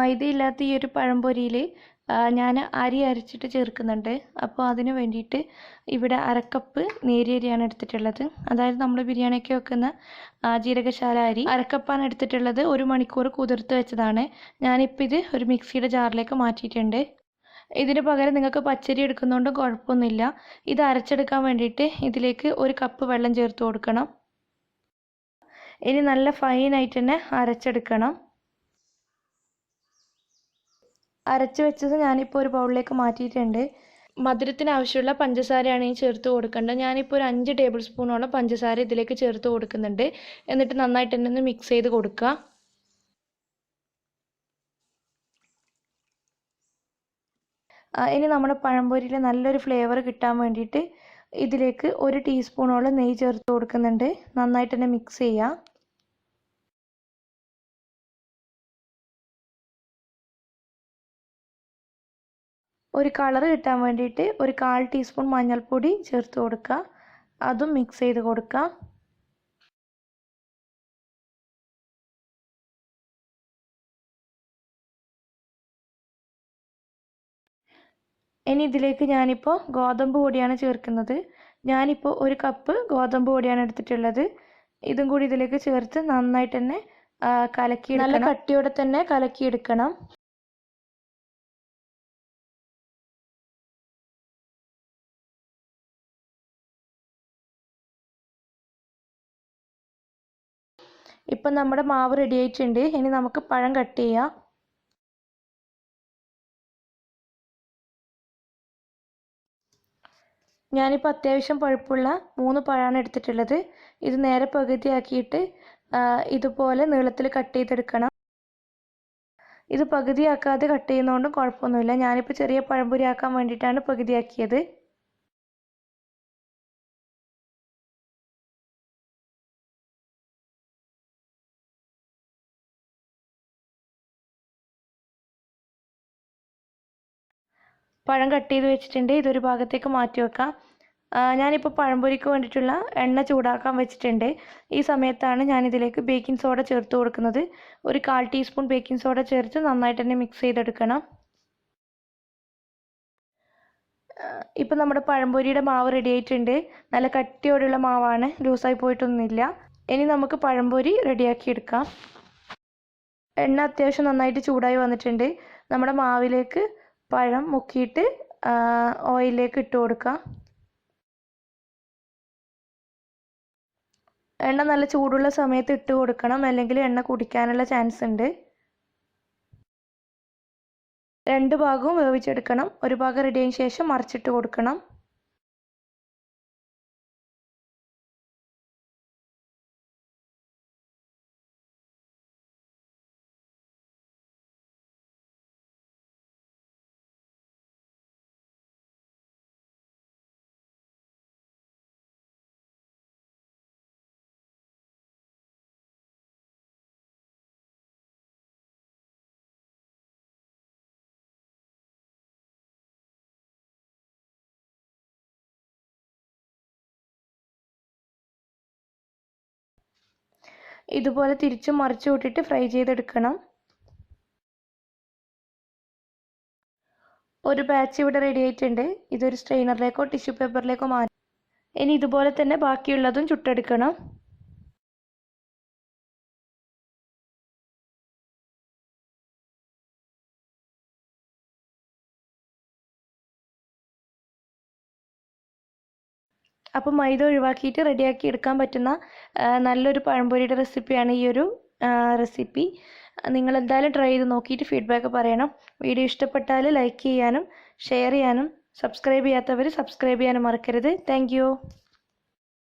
മൈദയില്ലാത്ത ഈ ഒരു പഴംപൊരിയിൽ ഞാൻ അരി അരച്ചിട്ട് ചേർക്കുന്നുണ്ട്. അപ്പോൾ അതിന് വേണ്ടിയിട്ട് ഇവിടെ അരക്കപ്പ് നേരിയരിയാണ് എടുത്തിട്ടുള്ളത്. അതായത് നമ്മൾ ബിരിയാണിയൊക്കെ വെക്കുന്ന ജീരകശാല അരി അരക്കപ്പാണ് എടുത്തിട്ടുള്ളത്. 1 മണിക്കൂർ കുതിർത്ത് വെച്ചതാണ്. ഞാനിപ്പോൾ ഇത് ഒരു മിക്സിയുടെ ജാറിലേക്ക് മാറ്റിയിട്ടുണ്ട്. ഇതിന് പകരം നിങ്ങൾക്ക് പച്ചരി എടുക്കുന്നതുകൊണ്ട് കുഴപ്പമൊന്നുമില്ല. ഇത് അരച്ചെടുക്കാൻ വേണ്ടിയിട്ട് ഇതിലേക്ക് 1 കപ്പ് വെള്ളം ചേർത്ത് കൊടുക്കണം. ഇനി നല്ല ഫൈനായിട്ട് തന്നെ അരച്ചെടുക്കണം. അരച്ച് വെച്ചത് ഞാനിപ്പോൾ ഒരു ബൗളിലേക്ക് മാറ്റിയിട്ടുണ്ട്. മധുരത്തിന് ആവശ്യമുള്ള പഞ്ചസാരയാണ് ഈ ചേർത്ത് കൊടുക്കേണ്ടത്. ഞാനിപ്പോൾ ഒരു 5 ടേബിൾ സ്പൂണോളം പഞ്ചസാര ഇതിലേക്ക് ചേർത്ത് കൊടുക്കുന്നുണ്ട്. എന്നിട്ട് നന്നായിട്ട് തന്നെ ഒന്ന് മിക്സ് ചെയ്ത് കൊടുക്കുക. ഇനി നമ്മുടെ പഴംപൊരിയിൽ നല്ലൊരു ഫ്ലേവർ കിട്ടാൻ വേണ്ടിയിട്ട് ഇതിലേക്ക് 1 ടീസ്പൂണോളം നെയ്യ് ചേർത്ത് കൊടുക്കുന്നുണ്ട്. നന്നായിട്ട് തന്നെ മിക്സ് ചെയ്യുക. ഒരു കളർ കിട്ടാൻ വേണ്ടിയിട്ട് ഒരു 1/4 ടീസ്പൂൺ മഞ്ഞൾപ്പൊടി ചേർത്ത് കൊടുക്കുക. അതും മിക്സ് ചെയ്ത് കൊടുക്കുക. ഇനി ഇതിലേക്ക് ഞാനിപ്പോൾ ഗോതമ്പ് പൊടിയാണ് ചേർക്കുന്നത്. ഞാനിപ്പോൾ 1 കപ്പ് ഗോതമ്പ് പൊടിയാണ് എടുത്തിട്ടുള്ളത്. ഇതും കൂടി ഇതിലേക്ക് ചേർത്ത് നന്നായിട്ട് തന്നെ കലക്കിയെടുക്കണം. നല്ല കട്ടിയോടെ തന്നെ കലക്കിയെടുക്കണം. ഇപ്പം നമ്മുടെ മാവ് റെഡി ആയിട്ടുണ്ട്. ഇനി നമുക്ക് പഴം കട്ട് ചെയ്യാം. ഞാനിപ്പോൾ അത്യാവശ്യം പഴുപ്പുള്ള 3 പഴമാണ് എടുത്തിട്ടുള്ളത്. ഇത് നേരെ പകുതിയാക്കിയിട്ട് ഇതുപോലെ നീളത്തിൽ കട്ട് ചെയ്തെടുക്കണം. ഇത് പകുതിയാക്കാതെ കട്ട് ചെയ്യുന്നതുകൊണ്ടും കുഴപ്പമൊന്നുമില്ല. ഞാനിപ്പോൾ ചെറിയ പഴംപൊരി ആക്കാൻ വേണ്ടിയിട്ടാണ് പകുതിയാക്കിയത്. പഴം കട്ട് ചെയ്ത് വെച്ചിട്ടുണ്ട്. ഇതൊരു ഭാഗത്തേക്ക് മാറ്റി വെക്കാം. ഞാനിപ്പോൾ പഴംപൊരിക്ക് വേണ്ടിയിട്ടുള്ള എണ്ണ ചൂടാക്കാൻ വെച്ചിട്ടുണ്ട്. ഈ സമയത്താണ് ഞാനിതിലേക്ക് ബേക്കിംഗ് സോഡ ചേർത്ത് കൊടുക്കുന്നത്. ഒരു 1/4 ടീസ്പൂൺ ബേക്കിംഗ് സോഡ ചേർത്ത് നന്നായിട്ട് തന്നെ മിക്സ് ചെയ്തെടുക്കണം. ഇപ്പം നമ്മുടെ പഴംപൊരിയുടെ മാവ് റെഡി ആയിട്ടുണ്ട്. നല്ല കട്ടിയോടുള്ള മാവാണ്, ലൂസായി പോയിട്ടൊന്നുമില്ല. ഇനി നമുക്ക് പഴംപൊരി റെഡിയാക്കി എടുക്കാം. എണ്ണ അത്യാവശ്യം നന്നായിട്ട് ചൂടായി വന്നിട്ടുണ്ട്. നമ്മുടെ മാവിലേക്ക് പഴം മുക്കിയിട്ട് ഓയിലിലേക്ക് ഇട്ട് കൊടുക്കാം. എണ്ണ നല്ല ചൂടുള്ള സമയത്ത് ഇട്ട് കൊടുക്കണം, അല്ലെങ്കിൽ എണ്ണ കുടിക്കാനുള്ള ചാൻസ് ഉണ്ട്. 2 ഭാഗവും വേവിച്ചെടുക്കണം. ഒരു ഭാഗം റെഡിയായതിനു ശേഷം മറിച്ചിട്ട് കൊടുക്കണം. ഇതുപോലെ തിരിച്ചും മറിച്ചു വിട്ടിട്ട് ഫ്രൈ ചെയ്തെടുക്കണം. ഒരു ബാച്ച് ഇവിടെ റെഡി ആയിട്ടുണ്ട്. ഇതൊരു സ്ട്രെയിനറിലേക്കോ ടിഷ്യൂ പേപ്പറിലേക്കോ മാറ്റി. ഇനി ഇതുപോലെ തന്നെ ബാക്കിയുള്ളതും ചുട്ടെടുക്കണം. അപ്പോൾ മൈദ ഒഴിവാക്കിയിട്ട് റെഡിയാക്കി എടുക്കാൻ പറ്റുന്ന നല്ലൊരു പഴംപൊരിയുടെ റെസിപ്പിയാണ് ഈ ഒരു റെസിപ്പി. നിങ്ങൾ എന്തായാലും ട്രൈ ചെയ്ത് നോക്കിയിട്ട് ഫീഡ്ബാക്ക് പറയണം. വീഡിയോ ഇഷ്ടപ്പെട്ടാൽ ലൈക്ക് ചെയ്യാനും ഷെയർ ചെയ്യാനും സബ്സ്ക്രൈബ് ചെയ്യാത്തവർ സബ്സ്ക്രൈബ് ചെയ്യാനും മറക്കരുത്. താങ്ക്